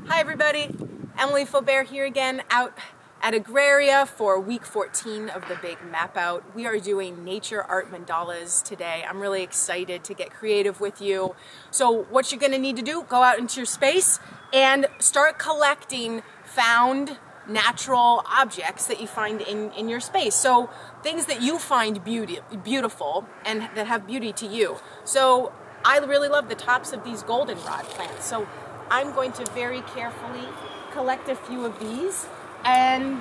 Hi everybody, Emily Faubert here again out at Agraria for week 14 of the big map out. We are doing nature art mandalas today. I'm really excited to get creative with you. So what you're going to need to do, go out into your space and start collecting found natural objects that you find in your space. So things that you find beautiful and that have beauty to you. So I really love the tops of these goldenrod plants. So I'm going to very carefully collect a few of these and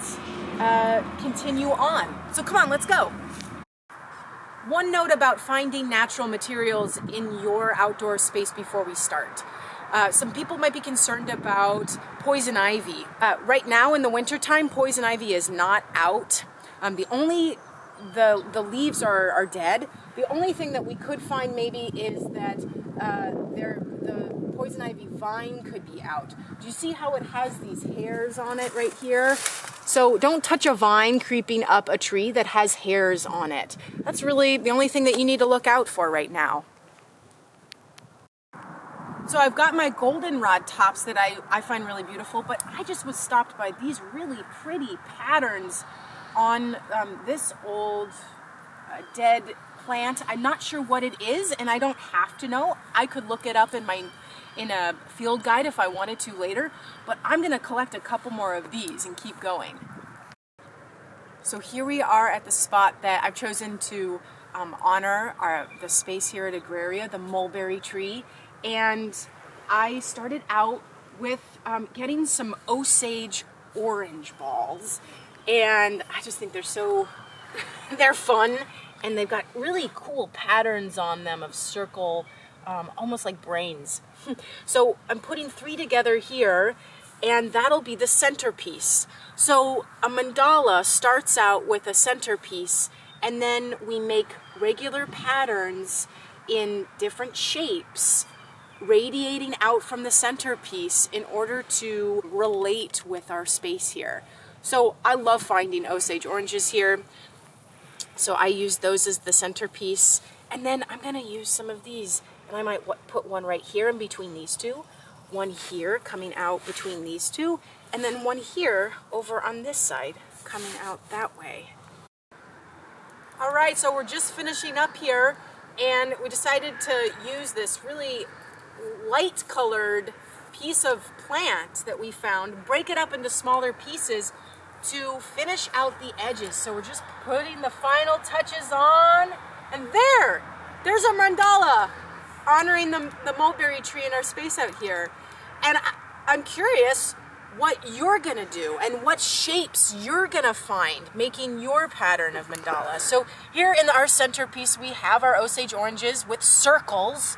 continue on. So come on, let's go. One note about finding natural materials in your outdoor space before we start. Some people might be concerned about poison ivy. Right now in the wintertime, poison ivy is not out. The leaves are dead. The only thing that we could find maybe is that the poison ivy vine could be out. Do you see how it has these hairs on it right here? So don't touch a vine creeping up a tree that has hairs on it. That's really the only thing that you need to look out for right now. So I've got my goldenrod tops that I find really beautiful, but I just was stopped by these really pretty patterns on this old dead plant. I'm not sure what it is, and I don't have to know. I could look it up in a field guide if I wanted to later, but I'm going to collect a couple more of these and keep going. So here we are at the spot that I've chosen to honor the space here at Agraria, the mulberry tree, and I started out with getting some Osage orange balls, and I just think they're fun, and they've got really cool patterns on them of circle, almost like brains. So I'm putting 3 together here, and that'll be the centerpiece. So a mandala starts out with a centerpiece, and then we make regular patterns in different shapes, radiating out from the centerpiece in order to relate with our space here. So I love finding Osage oranges here. So I use those as the centerpiece, and then I'm going to use some of these, and I might put one right here in between these two, one here coming out between these two, and then one here over on this side coming out that way. All right, so we're just finishing up here, and we decided to use this really light colored piece of plant that we found, break it up into smaller pieces to finish out the edges. So we're just putting the final touches on, and there's a mandala honoring the mulberry tree in our space out here. And I'm curious what you're gonna do and what shapes you're gonna find making your pattern of mandala. So here in our centerpiece we have our Osage oranges with circles.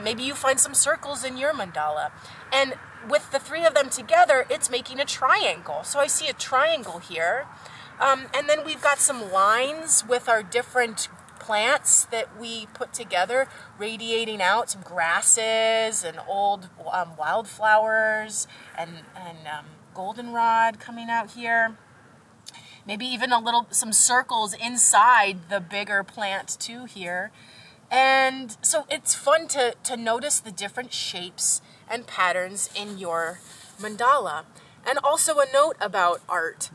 Maybe you find some circles in your mandala, and with the 3 of them together it's making a triangle. So I see a triangle here, and then we've got some lines with our different plants that we put together, radiating out, some grasses and old wildflowers and goldenrod coming out here. Maybe even some circles inside the bigger plant too here. And so it's fun to notice the different shapes and patterns in your mandala. And also a note about art.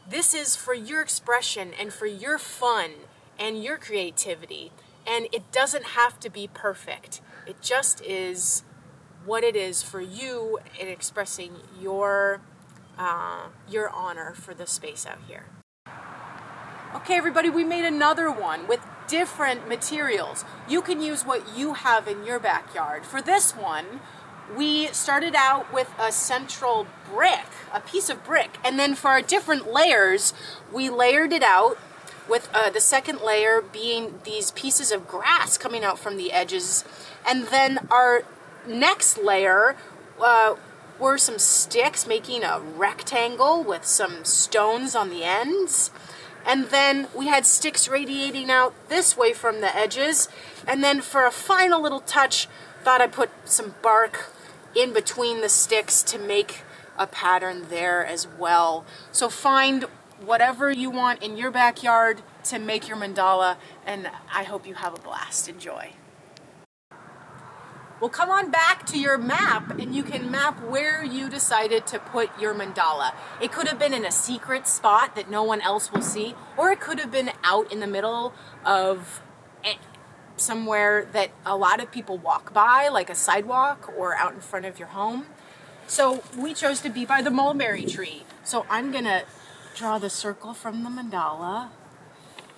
This is for your expression and for your fun and your creativity, and it doesn't have to be perfect. It just is what it is for you in expressing your honor for the space out here. Okay, everybody, we made another one with different materials. You can use what you have in your backyard. For this one, we started out with a central brick, a piece of brick, and then for our different layers, we layered it out with the second layer being these pieces of grass coming out from the edges. And then our next layer were some sticks making a rectangle with some stones on the ends. And then we had sticks radiating out this way from the edges. And then for a final little touch, thought I'd put some bark in between the sticks to make a pattern there as well. So find whatever you want in your backyard to make your mandala, and I hope you have a blast. Enjoy. Well, come on back to your map and you can map where you decided to put your mandala. It could have been in a secret spot that no one else will see, or it could have been out in the middle of somewhere that a lot of people walk by, like a sidewalk or out in front of your home. So we chose to be by the mulberry tree. So I'm gonna draw the circle from the mandala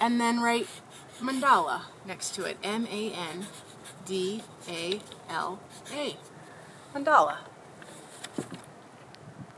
and then write mandala next to it. M-A-N-D-A-L-A. Mandala.